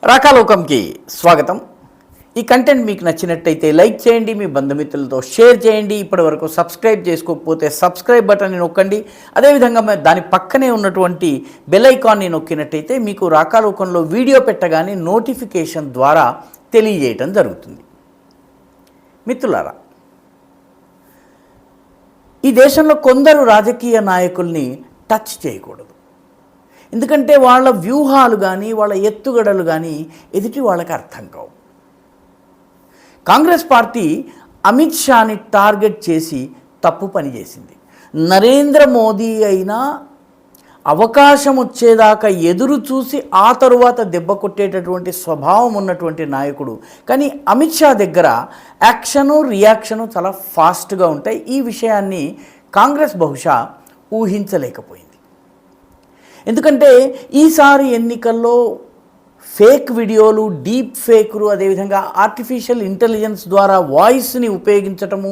రాకాలోకంకి స్వాగతం. ఈ కంటెంట్ మీకు నచ్చినట్టయితే లైక్ చేయండి, మీ బంధుమిత్రులతో షేర్ చేయండి. ఇప్పటివరకు సబ్స్క్రైబ్ చేసుకోకపోతే సబ్స్క్రైబ్ బటన్ని నొక్కండి. అదేవిధంగా దాని పక్కనే ఉన్నటువంటి బెల్ ఐకాన్ని నొక్కినట్టయితే మీకు రాకాలోకంలో వీడియో పెట్టగానే నోటిఫికేషన్ ద్వారా తెలియజేయటం జరుగుతుంది. మిత్రులారా, ఈ దేశంలో కొందరు రాజకీయ నాయకుల్ని టచ్ చేయకూడదు. ఎందుకంటే వాళ్ళ వ్యూహాలు కానీ వాళ్ళ ఎత్తుగడలు కానీ ఎదుటి వాళ్ళకి అర్థం కావు. కాంగ్రెస్ పార్టీ అమిత్ షాని టార్గెట్ చేసి తప్పు పని చేసింది. నరేంద్ర మోదీ అయినా అవకాశం వచ్చేదాకా ఎదురు చూసి ఆ తరువాత దెబ్బ కొట్టేటటువంటి స్వభావం ఉన్నటువంటి నాయకుడు. కానీ అమిత్ షా దగ్గర యాక్షను రియాక్షను చాలా ఫాస్ట్గా ఉంటాయి. ఈ విషయాన్ని కాంగ్రెస్ బహుశా ఊహించలేకపోయింది. ఎందుకంటే ఈసారి ఎన్నికల్లో ఫేక్ వీడియోలు, డీప్ ఫేక్లు, అదేవిధంగా ఆర్టిఫిషియల్ ఇంటెలిజెన్స్ ద్వారా వాయిస్ని ఉపయోగించటము,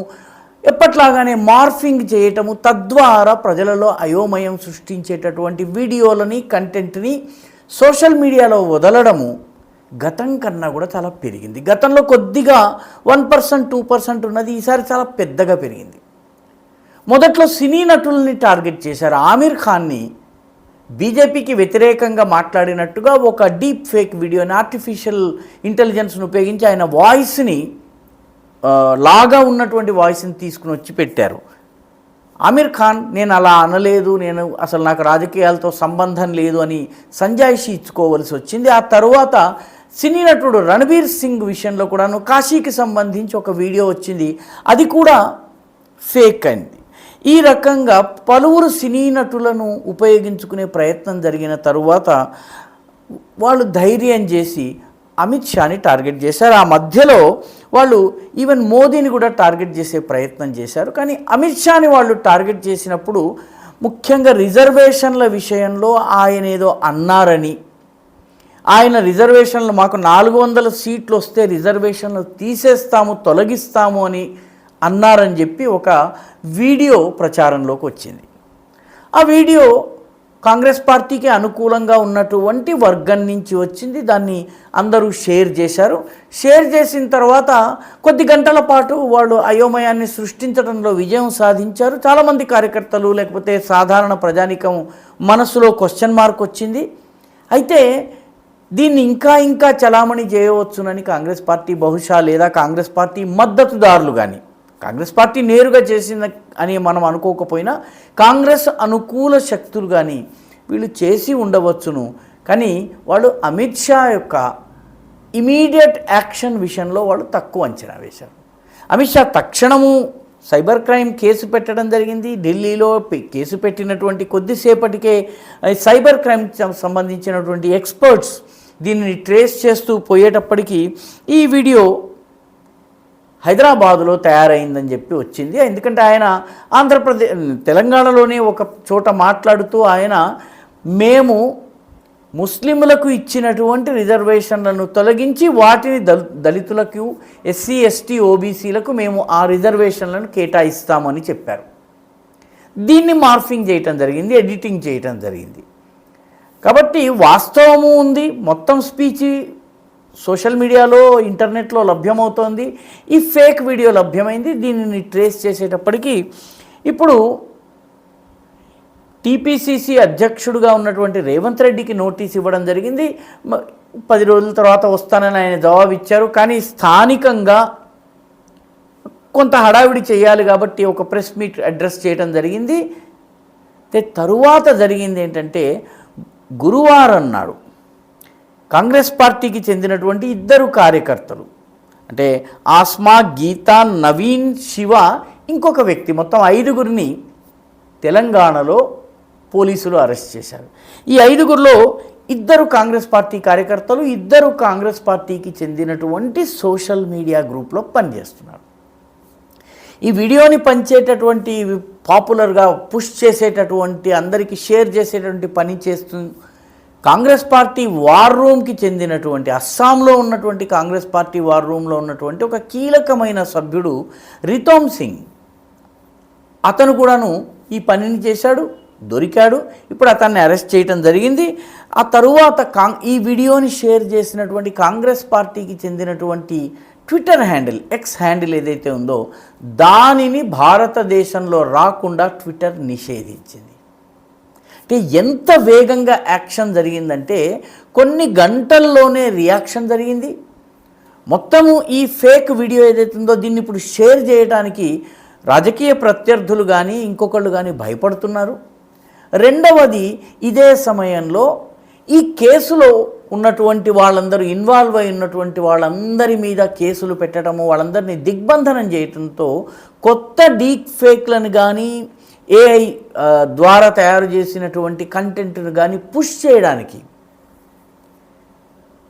ఎప్పట్లాగానే మార్ఫింగ్ చేయటము, తద్వారా ప్రజలలో అయోమయం సృష్టించేటటువంటి వీడియోలని, కంటెంట్ని సోషల్ మీడియాలో వదలడము గతం కన్నా కూడా చాలా పెరిగింది. గతంలో కొద్దిగా 1%, 2% ఉన్నది, ఈసారి చాలా పెద్దగా పెరిగింది. మొదట్లో సినీ నటుల్ని టార్గెట్ చేశారు. ఆమిర్ ఖాన్ని బీజేపీకి వ్యతిరేకంగా మాట్లాడినట్టుగా ఒక డీప్ ఫేక్ వీడియోని, ఆర్టిఫిషియల్ ఇంటెలిజెన్స్ను ఉపయోగించి ఆయన వాయిస్ని లాగా ఉన్నటువంటి వాయిస్ని తీసుకుని వచ్చి పెట్టారు. ఆమిర్ ఖాన్ నేను అలా అనలేదు, నేను అసలు నాకు రాజకీయాలతో సంబంధం లేదు అని సంజాయిషి ఇచ్చుకోవలసి వచ్చింది. ఆ తరువాత సినీ నటుడు రణబీర్ సింగ్ విషయంలో కూడాను కాశీకి సంబంధించి ఒక వీడియో వచ్చింది, అది కూడా ఫేక్ అయింది. ఈ రకంగా పలువురు సినీ నటులను ఉపయోగించుకునే ప్రయత్నం జరిగిన తరువాత వాళ్ళు ధైర్యం చేసి అమిత్ షాని టార్గెట్ చేశారు. ఆ మధ్యలో వాళ్ళు ఈవెన్ మోదీని కూడా టార్గెట్ చేసే ప్రయత్నం చేశారు. కానీ అమిత్ షాని వాళ్ళు టార్గెట్ చేసినప్పుడు ముఖ్యంగా రిజర్వేషన్ల విషయంలో ఆయన ఏదో అన్నారని, ఆయన రిజర్వేషన్లు మాకు 400 సీట్లు వస్తే రిజర్వేషన్లు తీసేస్తాము, తొలగిస్తాము అని అన్నారని చెప్పి ఒక వీడియో ప్రచారంలోకి వచ్చింది. ఆ వీడియో కాంగ్రెస్ పార్టీకి అనుకూలంగా ఉన్నటువంటి వర్గం నుంచి వచ్చింది. దాన్ని అందరూ షేర్ చేశారు. షేర్ చేసిన తర్వాత కొద్ది గంటల పాటు వాళ్ళు అయోమయాన్ని సృష్టించడంలో విజయం సాధించారు. చాలామంది కార్యకర్తలు లేకపోతే సాధారణ ప్రజానికం మనసులో క్వశ్చన్ మార్క్ వచ్చింది. అయితే దీన్ని ఇంకా చలామణి చేయవచ్చునని కాంగ్రెస్ పార్టీ బహుశా, లేదా కాంగ్రెస్ పార్టీ మద్దతుదారులు కానీ, కాంగ్రెస్ పార్టీ నేరుగా చేసింది అని మనం అనుకోకపోయినా కాంగ్రెస్ అనుకూల శక్తులు కానీ వీళ్ళు చేసి ఉండవచ్చును. కానీ వాళ్ళు అమిత్ షా యొక్క ఇమీడియట్ యాక్షన్ విషయంలో వాళ్ళు తక్కువ అంచనా వేశారు. అమిత్ షా తక్షణము సైబర్ క్రైమ్ కేసు పెట్టడం జరిగింది. ఢిల్లీలో కేసు పెట్టినటువంటి కొద్దిసేపటికే సైబర్ క్రైమ్ సంబంధించినటువంటి ఎక్స్పర్ట్స్ దీనిని ట్రేస్ చేస్తూ పోయేటప్పటికీ ఈ వీడియో హైదరాబాదులో తయారైందని చెప్పి వచ్చింది. ఎందుకంటే ఆయన తెలంగాణలోనే ఒక చోట మాట్లాడుతూ ఆయన మేము ముస్లింలకు ఇచ్చినటువంటి రిజర్వేషన్లను తొలగించి వాటిని దళితులకు, ఎస్సీ ఎస్టీ ఓబీసీలకు మేము ఆ రిజర్వేషన్లను కేటాయిస్తామని చెప్పారు. దీన్ని మార్ఫింగ్ చేయటం జరిగింది, ఎడిటింగ్ చేయటం జరిగింది. కాబట్టి వాస్తవము ఉంది, మొత్తం స్పీచ్ సోషల్ మీడియాలో, ఇంటర్నెట్లో లభ్యమవుతోంది. ఈ ఫేక్ వీడియో లభ్యమైంది. దీనిని ట్రేస్ చేసేటప్పటికీ ఇప్పుడు టీపీసీసీ అధ్యక్షుడిగా ఉన్నటువంటి రేవంత్ రెడ్డికి నోటీస్ ఇవ్వడం జరిగింది. 10 రోజుల తర్వాత వస్తానని ఆయన జవాబు ఇచ్చారు. కానీ స్థానికంగా కొంత హడావిడి చేయాలి కాబట్టి ఒక ప్రెస్ మీట్ అడ్రస్ చేయడం జరిగింది. తరువాత జరిగింది ఏంటంటే, గురువారం నాడు కాంగ్రెస్ పార్టీకి చెందినటువంటి 2 కార్యకర్తలు, అంటే ఆస్మా, గీతా, నవీన్, శివ, ఇంకొక వ్యక్తి, మొత్తం 5గురిని తెలంగాణలో పోలీసులు అరెస్ట్ చేశారు. ఈ 5గురిలో 2 కాంగ్రెస్ పార్టీ కార్యకర్తలు, 2 కాంగ్రెస్ పార్టీకి చెందినటువంటి సోషల్ మీడియా గ్రూప్లో పనిచేస్తున్నారు. ఈ వీడియోని పంచేటటువంటి, పాపులర్గా పుష్ చేసేటటువంటి, అందరికీ షేర్ చేసేటువంటి పని కాంగ్రెస్ పార్టీ వార్ రూమ్కి చెందినటువంటి, అస్సాంలో ఉన్నటువంటి కాంగ్రెస్ పార్టీ వార్ రూమ్లో ఉన్నటువంటి ఒక కీలకమైన సభ్యుడు రితోమ్ సింగ్, అతను కూడాను ఈ పనిని చేశాడు. దొరికాడు. ఇప్పుడు అతన్ని అరెస్ట్ చేయటం జరిగింది. ఆ తరువాత ఈ వీడియోని షేర్ చేసినటువంటి కాంగ్రెస్ పార్టీకి చెందినటువంటి ట్విట్టర్ హ్యాండిల్, ఎక్స్ హ్యాండిల్ ఏదైతే ఉందో దానిని భారతదేశంలో రాకుండా ట్విట్టర్ నిషేధించింది. అంటే ఎంత వేగంగా యాక్షన్ జరిగిందంటే కొన్ని గంటల్లోనే రియాక్షన్ జరిగింది. మొత్తము ఈ ఫేక్ వీడియో ఏదైతే ఉందో దీన్ని ఇప్పుడు షేర్ చేయడానికి రాజకీయ ప్రత్యర్థులు కానీ ఇంకొకళ్ళు కానీ భయపడుతున్నారు. రెండవది, ఇదే సమయంలో ఈ కేసులో ఉన్నటువంటి వాళ్ళందరూ ఇన్వాల్వ్ అయి ఉన్నటువంటి వాళ్ళందరి మీద కేసులు పెట్టడము, వాళ్ళందరినీ దిగ్బంధనం చేయడంతో కొత్త డీప్ ఫేక్లను కానీ ఏఐ ద్వారా తయారు చేసినటువంటి కంటెంట్ను కానీ పుష్ చేయడానికి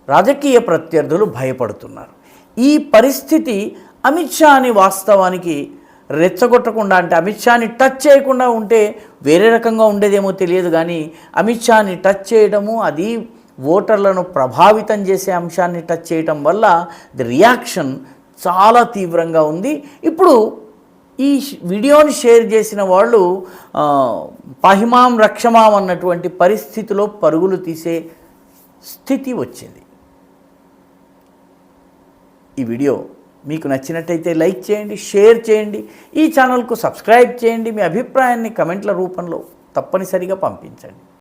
రాజకీయ ప్రత్యర్థులు భయపడుతున్నారు. ఈ పరిస్థితి అమిత్ షాని వాస్తవానికి రెచ్చగొట్టకుండా, అంటే అమిత్ షాని టచ్ చేయకుండా ఉంటే వేరే రకంగా ఉండేదేమో తెలియదు, కానీ అమిత్ షాని టచ్ చేయడము, అది ఓటర్లను ప్రభావితం చేసే అంశాన్ని టచ్ చేయడం వల్ల ది రియాక్షన్ చాలా తీవ్రంగా ఉంది. ఇప్పుడు ఈ వీడియోని షేర్ చేసిన వాళ్ళు పహిమాం రక్షమాం అన్నటువంటి పరిస్థితిలో పరుగులు తీసే స్థితి వచ్చింది. ఈ వీడియో మీకు నచ్చినట్టయితే లైక్ చేయండి, షేర్ చేయండి, ఈ ఛానల్కు సబ్స్క్రైబ్ చేయండి. మీ అభిప్రాయాన్ని కమెంట్ల రూపంలో తప్పనిసరిగా పంపించండి.